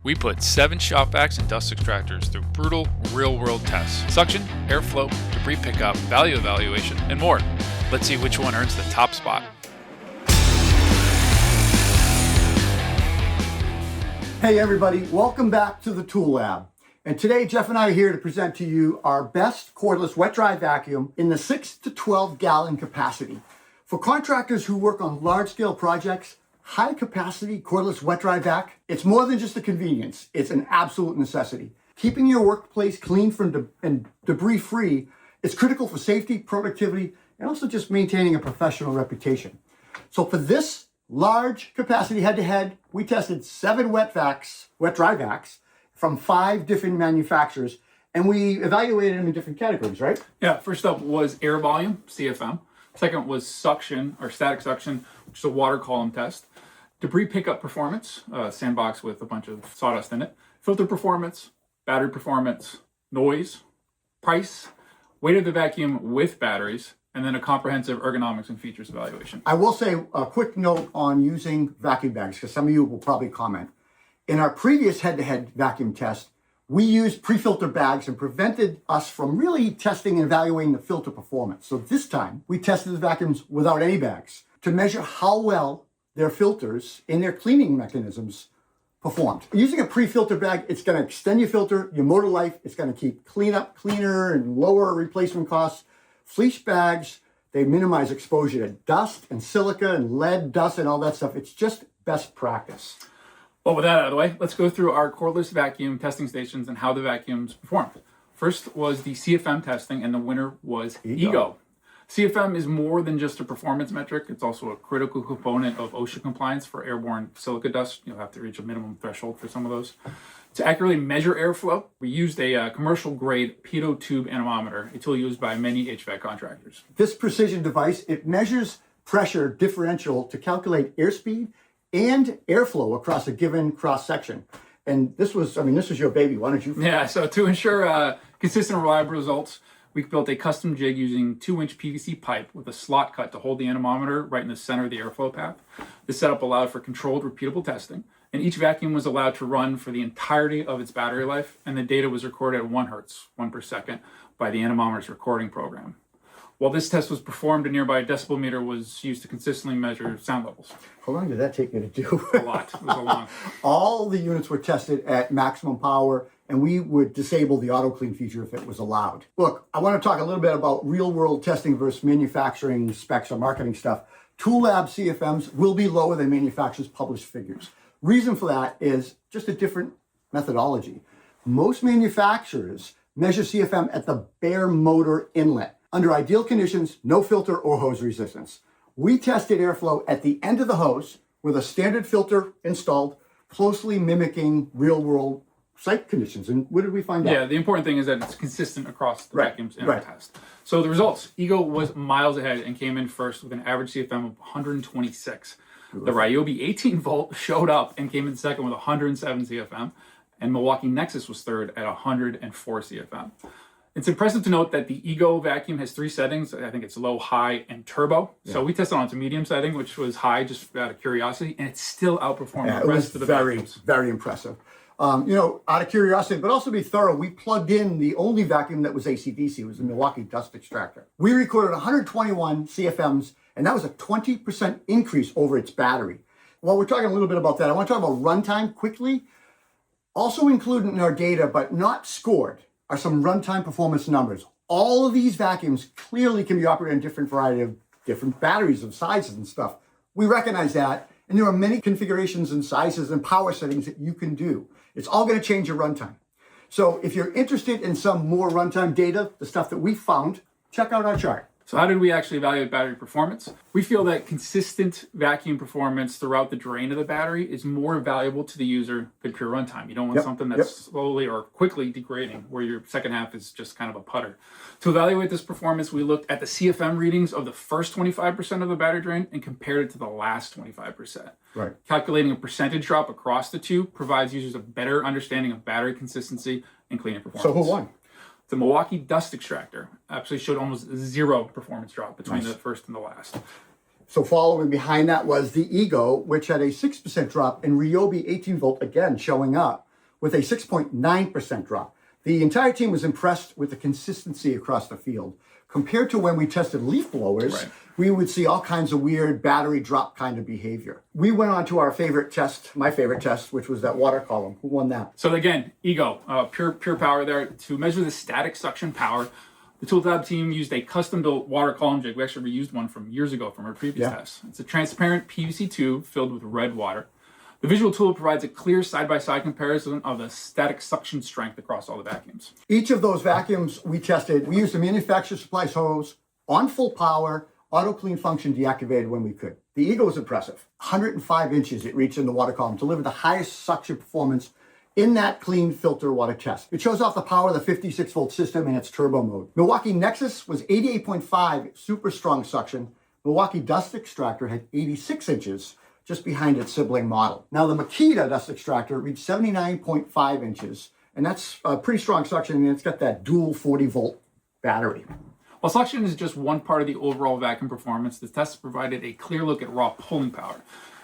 We put 7 Shop-vacs and dust extractors through brutal, real-world tests. Suction, airflow, debris pickup, value evaluation, and more. Let's see which one earns the top spot. Hey everybody, welcome back to the Tool Lab. And today Jeff and I are here to present to you our best cordless wet dry vacuum in the 6 to 12 gallon capacity. For contractors who work on large scale projects, high capacity cordless wet dry vac, it's more than just a convenience, it's an absolute necessity. Keeping your workplace clean and debris free is critical for safety, productivity, and also just maintaining a professional reputation. So for this large capacity head-to-head, we tested 7 wet dry vacs from 5 different manufacturers, and we evaluated them in different categories, right? Yeah, first up was air volume, CFM. Second was suction, or static suction, which is a water column test. Debris pickup performance, sandbox with a bunch of sawdust in it. Filter performance, battery performance, noise, price, weight of the vacuum with batteries, and then a comprehensive ergonomics and features evaluation. I will say a quick note on using vacuum bags, because some of you will probably comment. In our previous head-to-head vacuum test, we used pre-filter bags and prevented us from really testing and evaluating the filter performance. So this time, we tested the vacuums without any bags to measure how well their filters and their cleaning mechanisms performed. Using a pre-filter bag, it's going to extend your filter, your motor life, it's going to keep cleanup cleaner and lower replacement costs. Fleece bags, they minimize exposure to dust and silica and lead dust and all that stuff. It's just best practice. Well, with that out of the way, let's go through our cordless vacuum testing stations and how the vacuums performed. First was the CFM testing, and the winner was Ego. CFM is more than just a performance metric. It's also a critical component of OSHA compliance for airborne silica dust. You'll have to reach a minimum threshold for some of those. To accurately measure airflow, we used a commercial-grade pitot tube anemometer, a tool used by many HVAC contractors. This precision device, it measures pressure differential to calculate airspeed and airflow across a given cross-section. And this was your baby. Why don't you? Yeah, so to ensure consistent, reliable results, we built a custom jig using 2-inch PVC pipe with a slot cut to hold the anemometer right in the center of the airflow path. This setup allowed for controlled, repeatable testing, and each vacuum was allowed to run for the entirety of its battery life, and the data was recorded at 1 hertz, 1 per second, by the anemometer's recording program. While this test was performed, a nearby decibel meter was used to consistently measure sound levels. How long did that take me to do? A lot. It was a long. All the units were tested at maximum power, and we would disable the auto clean feature if it was allowed. Look, I want to talk a little bit about real world testing versus manufacturing specs or marketing stuff. Tool Lab CFMs will be lower than manufacturers' published figures. Reason for that is just a different methodology. Most manufacturers measure CFM at the bare motor inlet. Under ideal conditions, no filter or hose resistance. We tested airflow at the end of the hose with a standard filter installed, closely mimicking real-world site conditions. And what did we find out? Yeah, the important thing is that it's consistent across the vacuums in our test. So the results, Ego was miles ahead and came in first with an average CFM of 126. The Ryobi 18 volt showed up and came in second with 107 CFM, and Milwaukee Nexus was third at 104 CFM. It's impressive to note that the Ego vacuum has 3 settings. I think it's low, high, and turbo. Yeah. So we tested on its medium setting, which was high just out of curiosity, and it still outperformed the rest of the vacuums. Very impressive. Out of curiosity, but also to be thorough, we plugged in the only vacuum that was AC/DC. It was the Milwaukee Dust Extractor. We recorded 121 CFMs, and that was a 20% increase over its battery. While we're talking a little bit about that, I want to talk about runtime quickly. Also included in our data, but not scored, are some runtime performance numbers. All of these vacuums clearly can be operated in different variety of different batteries of sizes and stuff. We recognize that, and there are many configurations and sizes and power settings that you can do. It's all going to change your runtime. So if you're interested in some more runtime data, the stuff that we found, check out our chart. So how did we actually evaluate battery performance? We feel that consistent vacuum performance throughout the drain of the battery is more valuable to the user than pure runtime. You don't want something that's slowly or quickly degrading, where your second half is just kind of a putter. To evaluate this performance, we looked at the CFM readings of the first 25% of the battery drain and compared it to the last 25%. Right. Calculating a percentage drop across the two provides users a better understanding of battery consistency and cleaning performance. So who won? The Milwaukee Dust Extractor actually showed almost 0 performance drop between the first and the last. So following behind that was the Ego, which had a 6% drop, and Ryobi 18 volt again showing up. with a 6.9% drop. The entire team was impressed with the consistency across the field. Compared to when we tested leaf blowers, we would see all kinds of weird battery drop kind of behavior. We went on to our favorite test, my favorite test, which was that water column. Who won that? So again, Ego, pure power there. To measure the static suction power, the Tool Lab team used a custom-built water column jig. We actually reused one from years ago from our previous test. It's a transparent PVC tube filled with red water. The visual tool provides a clear side-by-side comparison of the static suction strength across all the vacuums. Each of those vacuums we tested, we used a manufacturer supplies hose on full power, auto clean function deactivated when we could. The Ego was impressive. 105 inches it reached in the water column, delivered the highest suction performance in that clean filter water test. It shows off the power of the 56 volt system in its turbo mode. Milwaukee Nexus was 88.5 super strong suction. Milwaukee Dust Extractor had 86 inches, just behind its sibling model. Now the Makita Dust Extractor reached 79.5 inches, and that's a pretty strong suction, and it's got that dual 40 volt battery. While suction is just one part of the overall vacuum performance, the test provided a clear look at raw pulling power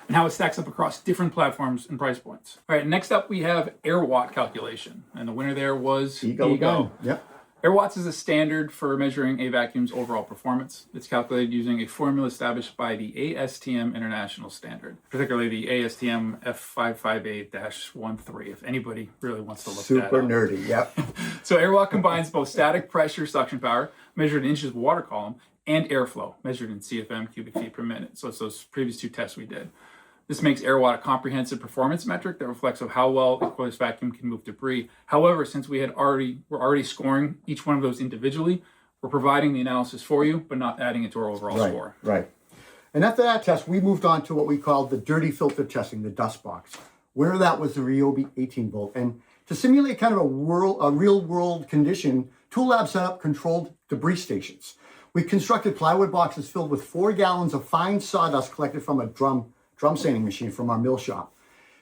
and how it stacks up across different platforms and price points. All right, next up we have Airwatt Calculation, and the winner there was Ego. Yep. Airwatts is a standard for measuring a vacuum's overall performance. It's calculated using a formula established by the ASTM International Standard, particularly the ASTM F558-13, if anybody really wants to look that up. Super nerdy, yep. So Airwatt combines both static pressure suction power, measured in inches of water column, and airflow, measured in CFM cubic feet per minute. So it's those previous two tests we did. This makes Airwatt a comprehensive performance metric that reflects of how well a cordless vacuum can move debris. However, since we're already scoring each one of those individually, we're providing the analysis for you, but not adding it to our overall score. Right. And after that test, we moved on to what we called the dirty filter testing, the dust box. Winner of that was the Ryobi 18 volt. And to simulate kind of a real world condition, Tool Lab set up controlled debris stations. We constructed plywood boxes filled with 4 gallons of fine sawdust collected from a drum sanding machine from our mill shop.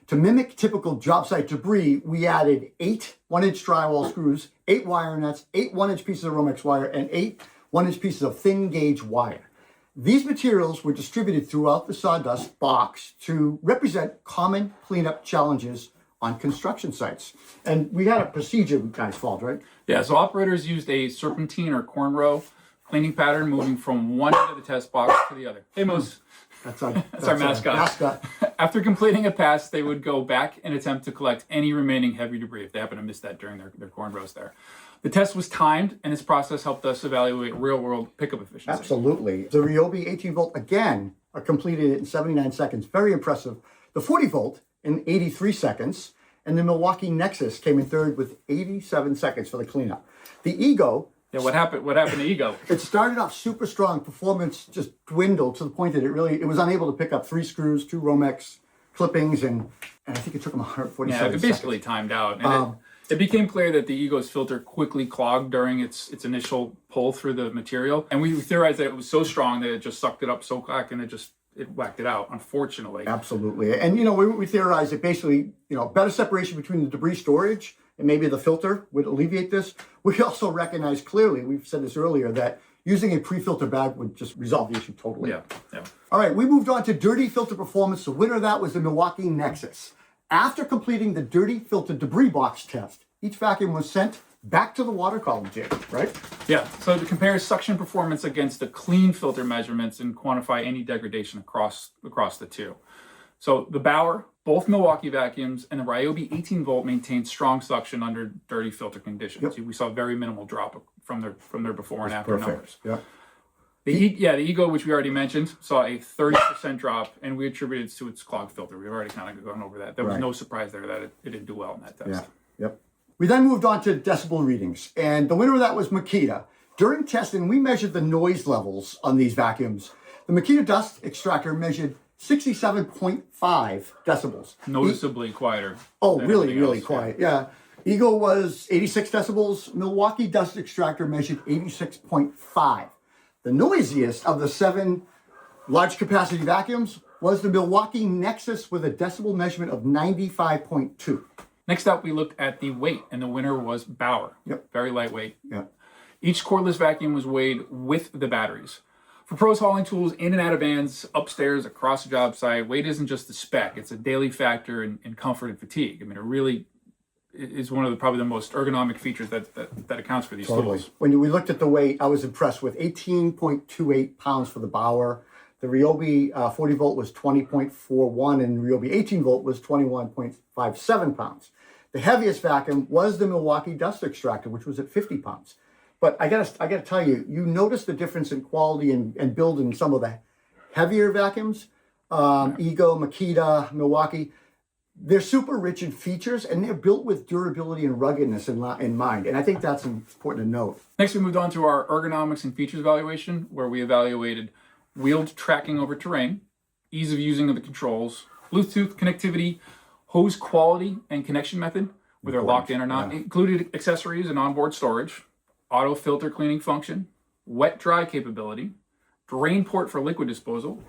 To mimic typical job site debris, we added 8 1-inch drywall screws, 8 wire nuts, 8 1-inch pieces of Romex wire, and 8 1-inch pieces of thin gauge wire. These materials were distributed throughout the sawdust box to represent common cleanup challenges on construction sites. And we had a procedure you guys followed, right? Yeah, so operators used a serpentine or cornrow cleaning pattern moving from one end of the test box to the other. Hey, Moose. That's our mascot. After completing a pass, they would go back and attempt to collect any remaining heavy debris if they happen to miss that during their cornrows there. The test was timed, and this process helped us evaluate real-world pickup efficiency. Absolutely. The Ryobi 18 volt, again, completed it in 79 seconds. Very impressive. The 40 volt in 83 seconds, and the Milwaukee Nexus came in third with 87 seconds for the cleanup. The Ego... Yeah, what happened to Ego? It started off super strong. Performance just dwindled to the point that it was unable to pick up 3 screws, 2 Romex clippings, and I think it took them 147 seconds. Yeah, it basically seconds. Timed out. And it became clear that the Ego's filter quickly clogged during its initial pull through the material. And we theorized that it was so strong that it just sucked it up so quick and it whacked it out, unfortunately. Absolutely. And, we theorized that basically, better separation between the debris storage and maybe the filter would alleviate this. We also recognize clearly, we've said this earlier, that using a pre-filter bag would just resolve the issue totally. Yeah. All right, we moved on to dirty filter performance. The winner of that was the Milwaukee Nexus. After completing the dirty filter debris box test, each vacuum was sent back to the water column jig, right? Yeah, so to compare suction performance against the clean filter measurements and quantify any degradation across the two. So the Bauer, both Milwaukee vacuums, and the Ryobi 18 volt maintained strong suction under dirty filter conditions. Yep. We saw a very minimal drop from their before and after numbers. Yeah. The Ego, which we already mentioned, saw a 30% drop, and we attributed it to its clogged filter. We've already kind of gone over that. There was no surprise there that it didn't do well in that test. Yeah. Yep. We then moved on to decibel readings, and the winner of that was Makita. During testing, we measured the noise levels on these vacuums. The Makita Dust Extractor measured 67.5 decibels. Noticeably quieter. Oh, really quiet. Yeah. Ego was 86 decibels. Milwaukee Dust Extractor measured 86.5. The noisiest of the 7 large capacity vacuums was the Milwaukee Nexus with a decibel measurement of 95.2. Next up, we looked at the weight, and the winner was Bauer. Yep. Very lightweight. Yep. Each cordless vacuum was weighed with the batteries. For pros hauling tools in and out of vans, upstairs, across a job site, weight isn't just a spec. It's a daily factor in comfort and fatigue. I mean, it really is one of probably the most ergonomic features that accounts for these tools. When we looked at the weight, I was impressed with 18.28 pounds for the Bauer. The Ryobi 40 volt was 20.41 and Ryobi 18 volt was 21.57 pounds. The heaviest vacuum was the Milwaukee dust extractor, which was at 50 pounds. But I gotta tell you, you notice the difference in quality and build in some of the heavier vacuums. Ego, Makita, Milwaukee, they're super rich in features and they're built with durability and ruggedness in mind. And I think that's important to note. Next, we moved on to our ergonomics and features evaluation, where we evaluated wheeled tracking over terrain, ease of using of the controls, Bluetooth connectivity, hose quality and connection method, whether they're locked in or not, included accessories and onboard storage, auto filter cleaning function, wet dry capability, drain port for liquid disposal,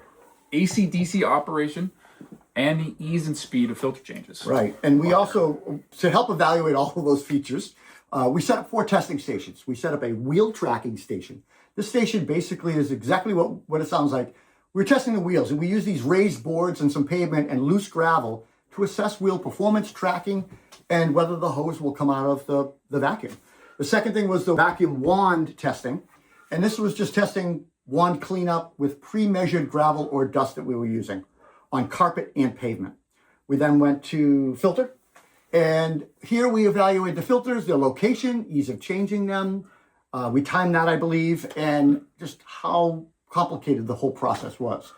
AC/DC operation, and the ease and speed of filter changes. Right. And we also, to help evaluate all of those features, we set up 4 testing stations. We set up a wheel tracking station. This station basically is exactly what it sounds like. We're testing the wheels, and we use these raised boards and some pavement and loose gravel to assess wheel performance, tracking, and whether the hose will come out of the vacuum. The second thing was the vacuum wand testing. And this was just testing wand cleanup with pre-measured gravel or dust that we were using on carpet and pavement. We then went to filter. And here we evaluated the filters, their location, ease of changing them. We timed that, I believe, and just how complicated the whole process was.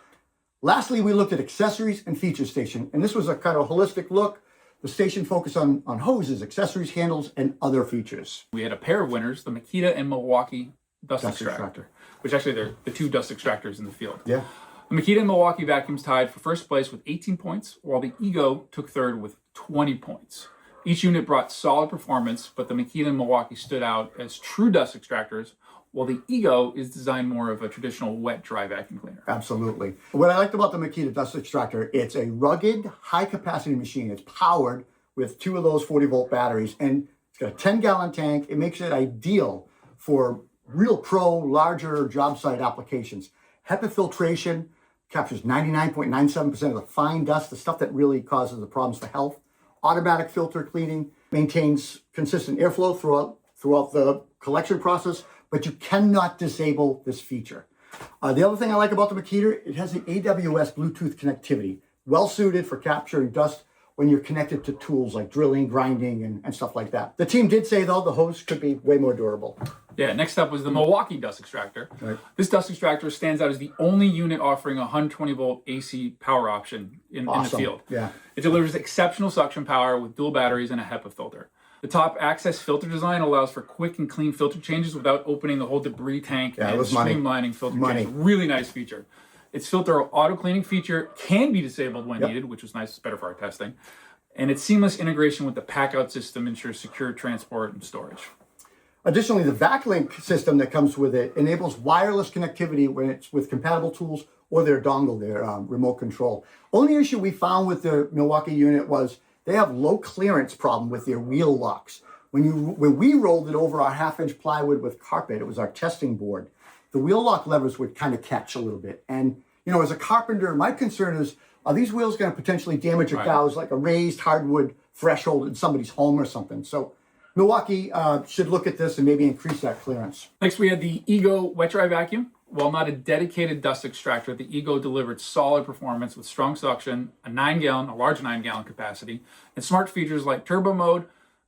Lastly, we looked at accessories and feature station. And this was a kind of holistic look. The station focused on hoses, accessories, handles, and other features. We had a pair of winners, the Makita and Milwaukee dust extractor, which actually they're the 2 dust extractors in the field. Yeah. The Makita and Milwaukee vacuums tied for first place with 18 points, while the Ego took third with 20 points. Each unit brought solid performance, but the Makita and Milwaukee stood out as true dust extractors, while the Ego is designed more of a traditional wet dry vacuum cleaner. Absolutely. What I liked about the Makita dust extractor, it's a rugged, high-capacity machine. It's powered with 2 of those 40-volt batteries, and it's got a 10-gallon tank. It makes it ideal for real pro, larger job site applications. HEPA filtration captures 99.97% of the fine dust, the stuff that really causes the problems for health. Automatic filter cleaning maintains consistent airflow throughout the collection process, but you cannot disable this feature. The other thing I like about the Makita, it has an AWS Bluetooth connectivity, well suited for capturing dust when you're connected to tools like drilling, grinding, and stuff like that. The team did say, though, the hose could be way more durable. Yeah, next up was the Milwaukee dust extractor. Right. This dust extractor stands out as the only unit offering a 120-volt AC power option in the field. Yeah. It delivers exceptional suction power with dual batteries and a HEPA filter. The top access filter design allows for quick and clean filter changes without opening the whole debris tank and streamlining filter changes. Really nice feature. Its filter auto cleaning feature can be disabled when needed, which was nice. It's better for our testing. And its seamless integration with the pack-out system ensures secure transport and storage. Additionally, the VacLink system that comes with it enables wireless connectivity when it's with compatible tools or their dongle, their remote control. Only issue we found with the Milwaukee unit was they have low clearance problem with their wheel locks. When we rolled it over our 1/2-inch plywood with carpet, it was our testing board, the wheel lock levers would kind of catch a little bit. And, you know, as a carpenter, my concern is, are these wheels going to potentially damage a gouge like a raised hardwood threshold in somebody's home or something? So Milwaukee should look at this and maybe increase that clearance. Next, we had the Ego wet dry vacuum. While not a dedicated dust extractor, the Ego delivered solid performance with strong suction, a large 9-gallon capacity, and smart features like turbo mode,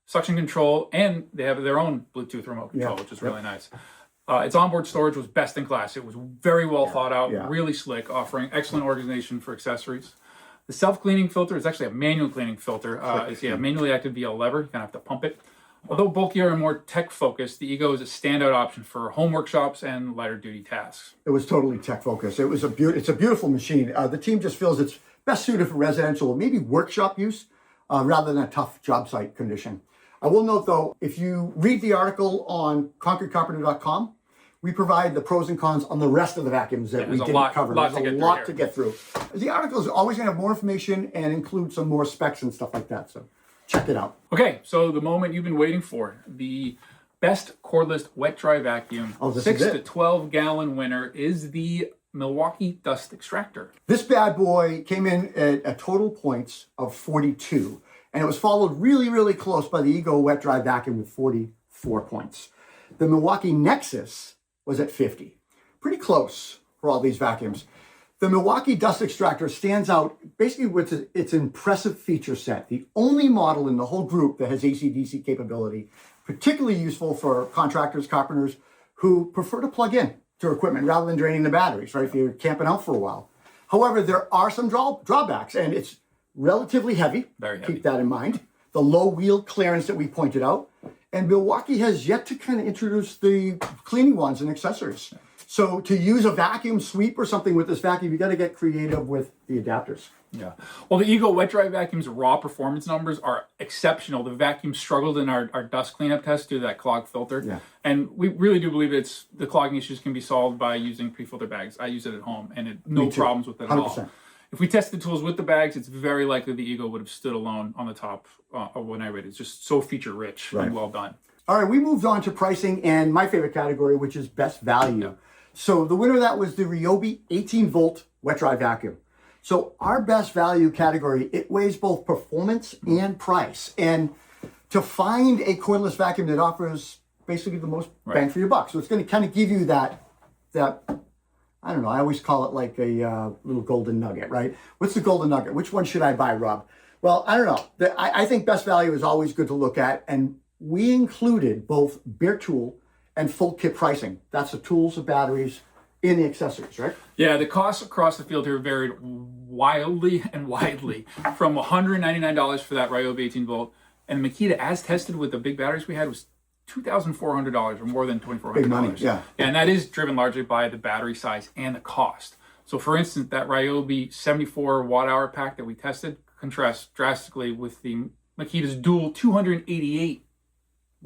suction control, and they have their own Bluetooth remote control, which is really nice. Its onboard storage was best in class. It was very well thought out, really slick, offering excellent organization for accessories. The self-cleaning filter is actually a manual cleaning filter. It's manually active via a lever. You kind of have to pump it. Although bulkier and more tech-focused, the Ego is a standout option for home workshops and lighter-duty tasks. It was totally tech-focused. It's a beautiful machine. The team just feels it's best suited for residential, maybe workshop use, rather than a tough job site condition. I will note, though, if you read the article on concretecarpenter.com, we provide the pros and cons on the rest of the vacuums that we didn't cover. There's a lot to get through. The article is always going to have more information and include some more specs and stuff like that. So check it out. Okay, so the moment you've been waiting for, the best cordless wet dry vacuum, 6 to 12 gallon winner is the Milwaukee dust extractor. This bad boy came in at total points of 42. And it was followed really, really close by the Ego wet dry vacuum with 44 points. The Milwaukee Nexus was at 50. Pretty close for all these vacuums. The Milwaukee Dust Extractor stands out basically with its impressive feature set. The only model in the whole group that has AC/DC capability, particularly useful for contractors, carpenters who prefer to plug in to equipment rather than draining the batteries, right? If you're camping out for a while. However, there are some drawbacks, and it's relatively heavy. Very heavy. Keep that in mind. The low wheel clearance that we pointed out. And Milwaukee has yet to kind of introduce the cleaning wands and accessories. So to use a vacuum sweep or something with this vacuum, you got to get creative with the adapters. Yeah. Well, the Ego wet dry vacuum's raw performance numbers are exceptional. The vacuum struggled in our dust cleanup test due to that clogged filter. Yeah. And we really do believe the clogging issues can be solved by using pre-filter bags. I use it at home and no problems with it at 100%. all. If we tested tools with the bags, it's very likely the Ego would have stood alone on the top of when I rated. It's just so feature rich and well done. All right, we moved on to pricing and my favorite category, which is best value. Yeah. So the winner of that was the Ryobi 18-volt wet dry vacuum. So our best value category, it weighs both performance and price. And to find a cordless vacuum that offers basically the most bang for your buck. So it's going to kind of give you that, I don't know, I always call it like a little golden nugget, right? What's the golden nugget? Which one should I buy, Rob? Well, I don't know. I think best value is always good to look at. And we included both bare tool and full kit pricing. That's the tools, the batteries, and the accessories, right? Yeah, the costs across the field here varied wildly and widely from $199 for that Ryobi 18 volt. And Makita, as tested with the big batteries we had, was $2,400 or more than $2,400. Big money, yeah. And that is driven largely by the battery size and the cost. So for instance, that Ryobi 74 watt hour pack that we tested contrasts drastically with the Makita's dual 288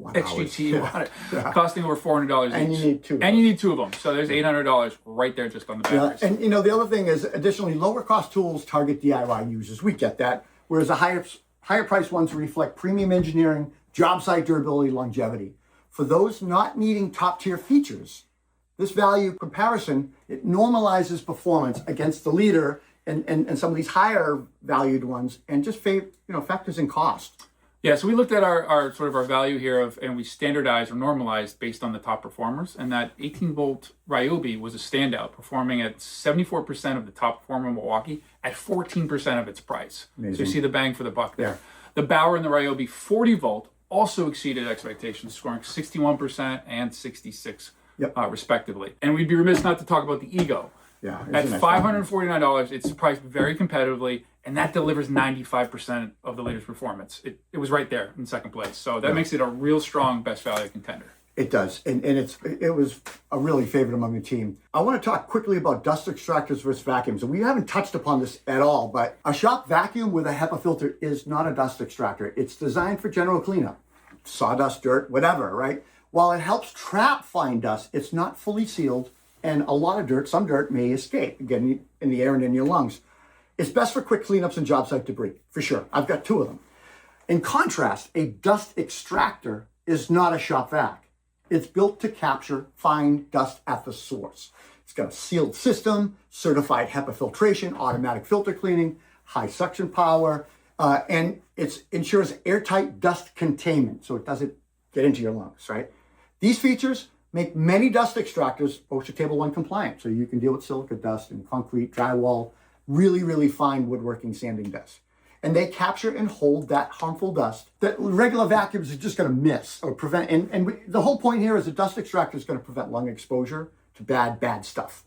XGT costing over $400 each. And you need two. And you need two of them. So there's $800 right there just on the batteries. And the other thing is, additionally, lower cost tools target DIY users. We get that. Whereas the higher price ones reflect premium engineering, job site durability, longevity. For those not needing top tier features, this value comparison, it normalizes performance against the leader and some of these higher valued ones, and just factors in cost. Yeah, so we looked at our sort of our value here and we standardized or normalized based on the top performers, and that 18-volt Ryobi was a standout, performing at 74% of the top performer in Milwaukee at 14% of its price. Amazing. So you see the bang for the buck there. Yeah. The Bauer and the Ryobi 40-volt also exceeded expectations, scoring 61% and 66% respectively. And we'd be remiss not to talk about the Ego. Yeah, at $549, it's priced very competitively, and that delivers 95% of the leader's performance. It was right there in second place. So that makes it a real strong best value contender. It does, and it was a really favorite among the team. I want to talk quickly about dust extractors versus vacuums, and we haven't touched upon this at all, but a shop vacuum with a HEPA filter is not a dust extractor. It's designed for general cleanup, sawdust, dirt, whatever, right? While it helps trap fine dust, it's not fully sealed, and a lot of dirt, some dirt may escape, again, in the air and in your lungs. It's best for quick cleanups and job site debris, for sure. I've got two of them. In contrast, a dust extractor is not a shop vac. It's built to capture fine dust at the source. It's got a sealed system, certified HEPA filtration, automatic filter cleaning, high suction power, and it ensures airtight dust containment so it doesn't get into your lungs, right? These features make many dust extractors OSHA Table 1 compliant, so you can deal with silica dust and concrete, drywall, really, really fine woodworking sanding dust. And they capture and hold that harmful dust that regular vacuums are just going to miss or prevent. The whole point here is a dust extractor is going to prevent lung exposure to bad stuff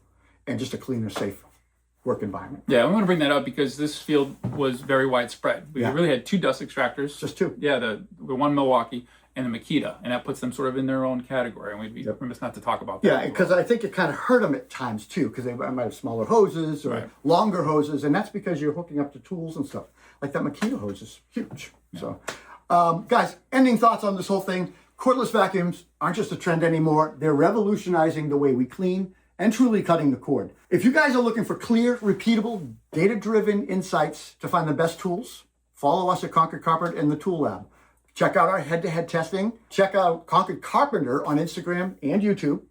and just a cleaner, safe work environment. Yeah, I want to bring that up because this field was very widespread. We really had two dust extractors. Just two. Yeah, the one Milwaukee and the Makita, and that puts them sort of in their own category, and we'd be remiss not to talk about that. Yeah, because I think it kind of hurt them at times too, because they might have smaller hoses or longer hoses, and that's because you're hooking up to tools and stuff. Like that Makita hose is huge. Yeah. So, guys, ending thoughts on this whole thing. Cordless vacuums aren't just a trend anymore. They're revolutionizing the way we clean and truly cutting the cord. If you guys are looking for clear, repeatable, data-driven insights to find the best tools, follow us at Concord Carpet and the Tool Lab. Check out our head-to-head testing. Check out Concord Carpenter on Instagram and YouTube.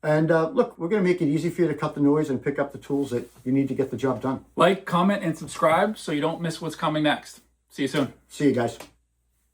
And look, we're going to make it easy for you to cut the noise and pick up the tools that you need to get the job done. Like, comment, and subscribe so you don't miss what's coming next. See you soon. See you guys.